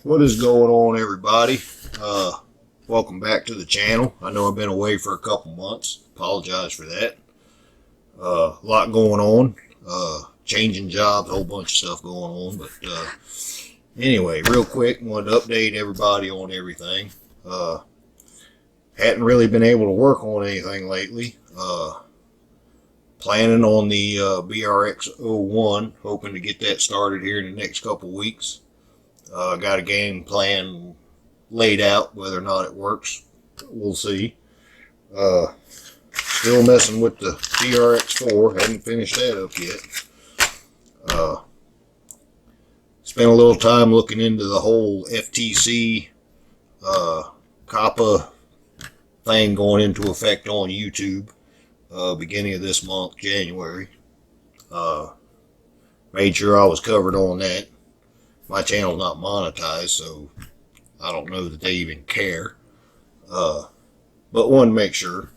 What is going on, everybody? Welcome back to the channel. I know I've been away for a couple months. Apologize for that. A lot going on. Changing jobs, a whole bunch of stuff going on. But anyway, real quick, wanted to update everybody on everything. Hadn't really been able to work on anything lately. Planning on the BRX-01, hoping to get that started here in the next couple weeks. Got a game plan laid out. Whether or not it works, we'll see. Still messing with the BRX-4. Haven't finished that up yet. Spent a little time looking into the whole FTC COPPA thing going into effect on YouTube beginning of this month, January. Made sure I was covered on that. My channel's not monetized, so I don't know that they even care. But wanted to make sure.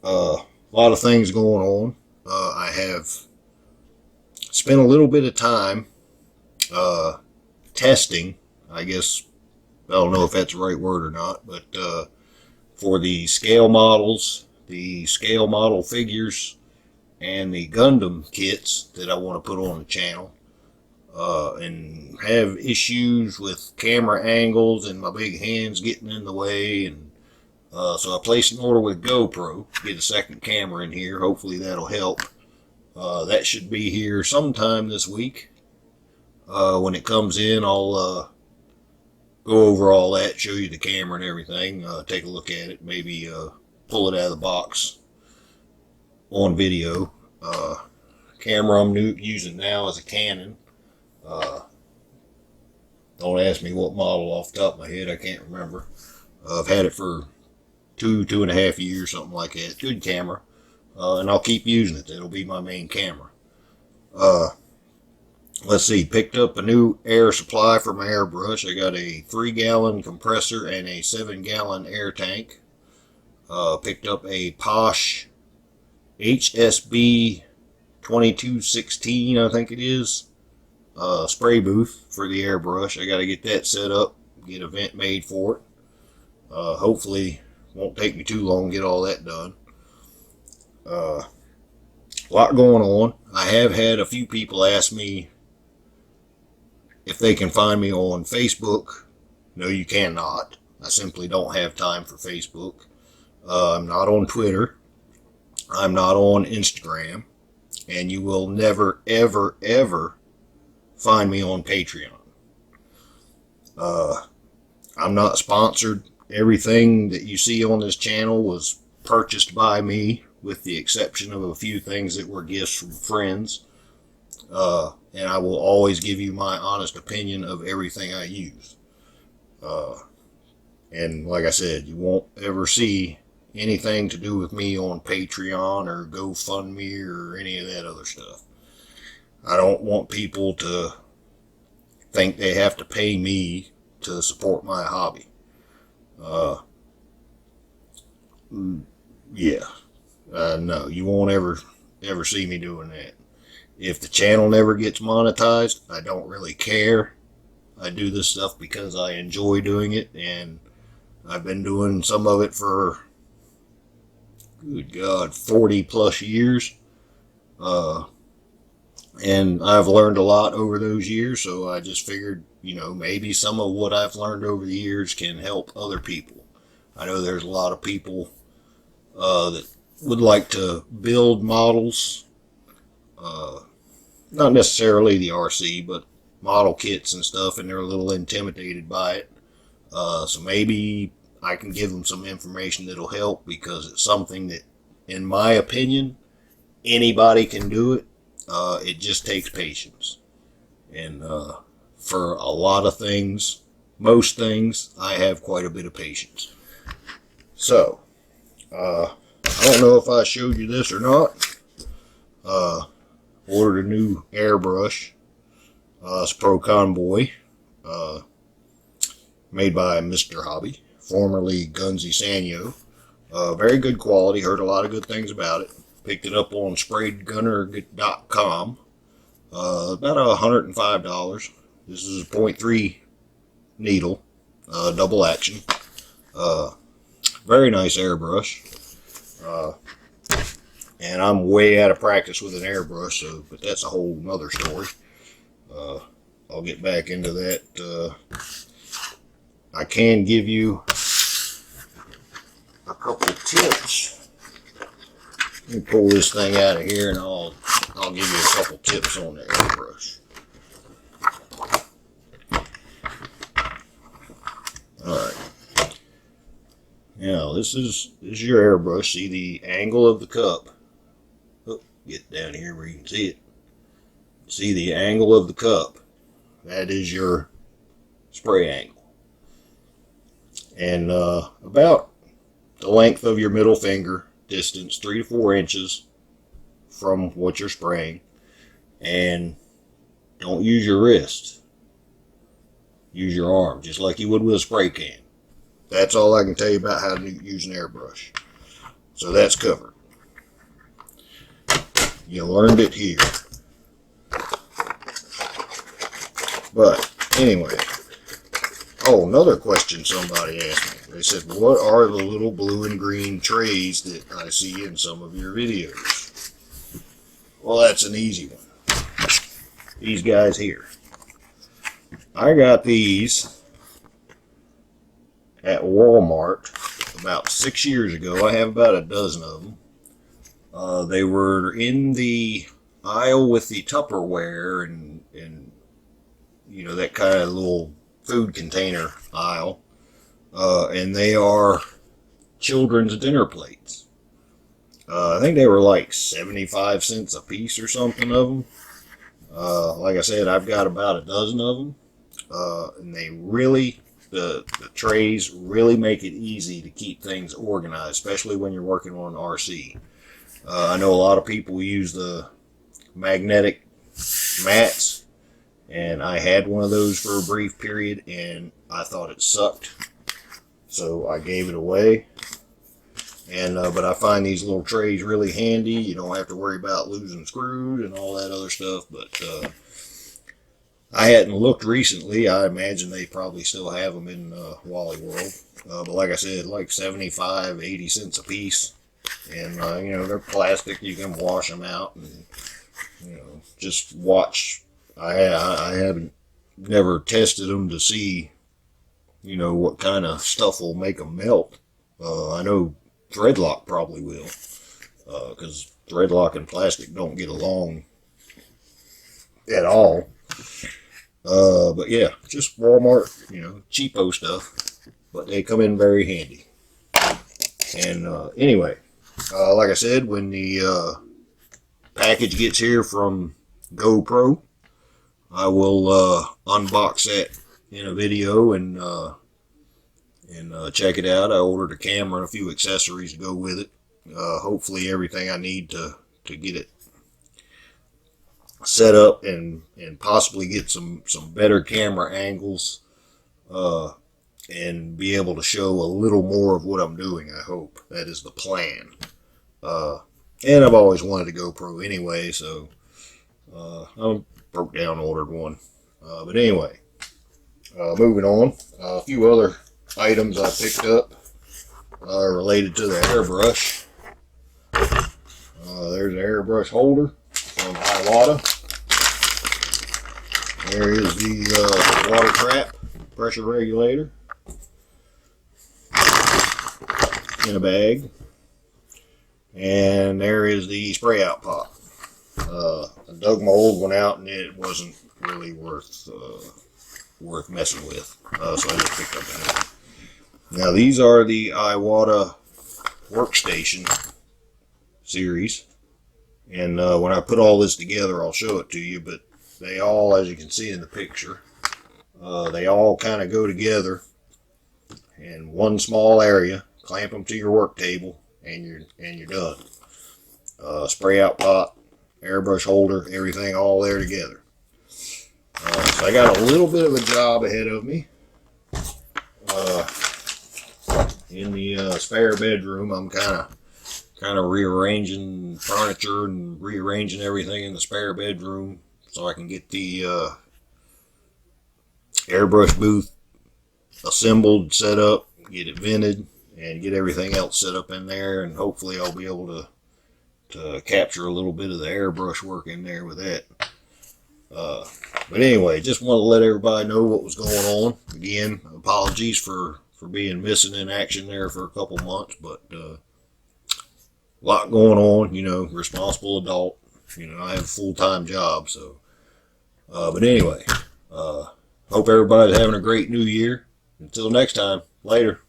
A lot of things going on. I have spent a little bit of time testing, I guess. I don't know if that's the right word or not, but for the scale models, the scale model figures, and the Gundam kits that I want to put on the channel. And have issues with camera angles and my big hands getting in the way, and so I placed an order with GoPro, get a second camera in here. Hopefully that'll help. That should be here sometime this week. When it comes in, I'll go over all that, show you the camera and everything, take a look at it, maybe pull it out of the box on video. Camera I'm using now is a Canon. Don't ask me what model off the top of my head, I can't remember. I've had it for two and a half years, something like that. Good camera, and I'll keep using it. That'll be my main camera. Let's see, picked up a new air supply for my airbrush. I got a 3-gallon compressor and a 7-gallon air tank. Picked up a Posh HSB 2216, I think it is. Spray booth for the airbrush. I got to get that set up, get a vent made for it. Hopefully won't take me too long to get all that done. A lot going on. I have had a few people ask me if they can find me on Facebook. No, you cannot. I simply don't have time for Facebook. I'm not on Twitter. I'm not on Instagram. And you will never, ever, ever find me on Patreon. I'm not sponsored. Everything that you see on this channel was purchased by me, with the exception of a few things that were gifts from friends. And I will always give you my honest opinion of everything I use. And like I said, you won't ever see anything to do with me on Patreon or GoFundMe or any of that other stuff. I don't want people to think they have to pay me to support my hobby. No, you won't ever see me doing that. If the channel never gets monetized, I don't really care. I do this stuff because I enjoy doing it, and I've been doing some of it for, good God, 40 plus years. And I've learned a lot over those years, so I just figured, maybe some of what I've learned over the years can help other people. I know there's a lot of people that would like to build models, not necessarily the RC, but model kits and stuff, and they're a little intimidated by it. So maybe I can give them some information that'll help, because it's something that, in my opinion, anybody can do it. It just takes patience. And for a lot of things, most things, I have quite a bit of patience. So, I don't know if I showed you this or not. Ordered a new airbrush. It's Pro Convoy. Made by Mr. Hobby, formerly Gunsy Sanyo. Very good quality. Heard a lot of good things about it. Picked it up on SprayedGunner.com. About $105. This is a .3 needle, double action. Very nice airbrush. And I'm way out of practice with an airbrush, so but that's a whole nother story. I'll get back into that. I can give you a couple tips. Let me pull this thing out of here, and I'll give you a couple tips on the airbrush. All right. Now this is your airbrush. See the angle of the cup. Oh, get down here where you can see it. See the angle of the cup. That is your spray angle. And about the length of your middle finger distance, 3 to 4 inches from what you're spraying. And don't use your wrist. Use your arm, just like you would with a spray can. That's all I can tell you about how to use an airbrush. So that's covered. You learned it here. But anyway, oh, another question somebody asked me. They said, what are the little blue and green trays that I see in some of your videos? Well, that's an easy one. These guys here. I got these at Walmart about 6 years ago. I have about a dozen of them. They were in the aisle with the Tupperware and you know, that kind of little food container aisle. And they are children's dinner plates. I think they were like 75 cents a piece or something of them. Like I said, I've got about a dozen of them. And they really, the trays really make it easy to keep things organized, especially when you're working on RC. I know a lot of people use the magnetic mats, and I had one of those for a brief period, and I thought it sucked, so I gave it away. And but I find these little trays really handy. You don't have to worry about losing screws and all that other stuff. But I hadn't looked recently. I imagine they probably still have them in Wally World. But like I said, like 75, 80 cents a piece. And, you know, they're plastic. You can wash them out and, you know, just watch. I haven't never tested them to see, you know, what kind of stuff will make them melt. I know Threadlock probably will, because Threadlock and plastic don't get along at all. But yeah, just Walmart, you know, cheapo stuff, but they come in very handy. And anyway, like I said, when the package gets here from GoPro, I will unbox that in a video and check it out. I ordered a camera and a few accessories to go with it. Hopefully everything I need to get it set up and possibly get some better camera angles and be able to show a little more of what I'm doing. I hope that is the plan. And I've always wanted a GoPro anyway, so I broke down and ordered one. But anyway, moving on. A few other items I picked up related to the airbrush. There's an airbrush holder from Iwata. There is the water trap pressure regulator in a bag. And there is the spray out pot. I dug my old one out and it wasn't really worth messing with. So I just picked up that. Now these are the Iwata workstation series. And when I put all this together, I'll show it to you. But they all, as you can see in the picture, they all kind of go together in one small area. Clamp them to your work table, and you're done. Spray out pot, airbrush holder, everything all there together. So I got a little bit of a job ahead of me. In the spare bedroom, I'm kind of rearranging furniture and rearranging everything in the spare bedroom so I can get the airbrush booth assembled, set up, get it vented, and get everything else set up in there. And hopefully I'll be able to capture a little bit of the airbrush work in there with that. But anyway, just want to let everybody know what was going on. Again, apologies for being missing in action there for a couple months, but a lot going on, responsible adult. I have a full-time job, so. But anyway, hope everybody's having a great new year. Until next time, later.